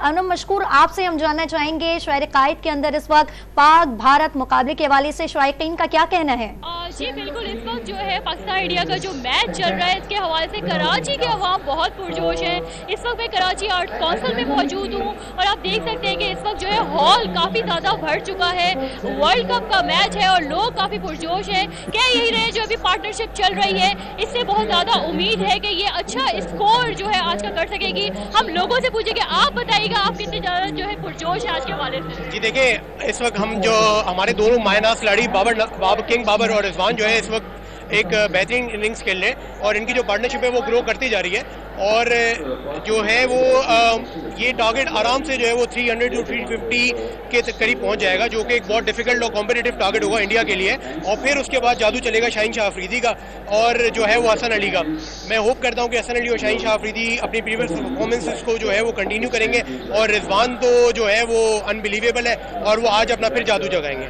انم مشکور، آپ سے ہم جاننا چاہیں گے شہر قائد کے اندر اس وقت پاک بھارت مقابلے کے حوالے سے شائقین کا کیا کہنا ہے؟ جی بالکل، اس وقت جو ہے پاکستان انڈیا کا جو میچ چل رہا ہے اس کے حوالے سے کراچی کے عوام بہت پرجوش ہیں۔ اس وقت میں کراچی آرٹ کونسل میں موجود ہوں اور آپ دیکھ سکتے ہیں کہ اس وقت جو ہے ہال کافی زیادہ بھر چکا ہے، ورلڈ کپ کا میچ ہے اور لوگ کافی پرجوش ہیں۔ کہہ یہی رہے جو ابھی پارٹنرشپ چل رہی ہے اس سے بہت زیادہ امید ہے کہ یہ اچھا اسکور جو ہے آج کا کر سکے گی۔ ہم لوگوں سے پوچھیں کہ آپ بتائیے گا آپ کتنے زیادہ جو ہے پرجوش ہیں آج کے حوالے سے؟ جی دیکھیں، اس وقت ہم جو ہمارے دونوں مائناس کھلاڑی کنگ بابر اور رضوان جو ہے اس وقت ایک بہترین اننگز کھیل رہے ہیں اور ان کی جو پارٹنرشپ ہے وہ گرو کرتی جا رہی ہے اور جو ہے وہ یہ ٹارگٹ آرام سے جو ہے وہ 300 to 350 کے قریب پہنچ جائے گا، جو کہ ایک بہت ڈیفیکلٹ اور کمپٹیٹو ٹارگٹ ہوگا انڈیا کے لیے، اور پھر اس کے بعد جادو چلے گا شاہین شاہ افریدی کا اور جو ہے وہ حسن علی کا۔ میں ہوپ کرتا ہوں کہ حسن علی اور شاہین شاہ افریدی اپنی پریویس پرفارمنس کو جو ہے وہ کنٹینیو کریں گے، اور رضوان تو جو ہے وہ انبلیویبل ہے اور وہ آج اپنا پھر جادو جگائیں گے۔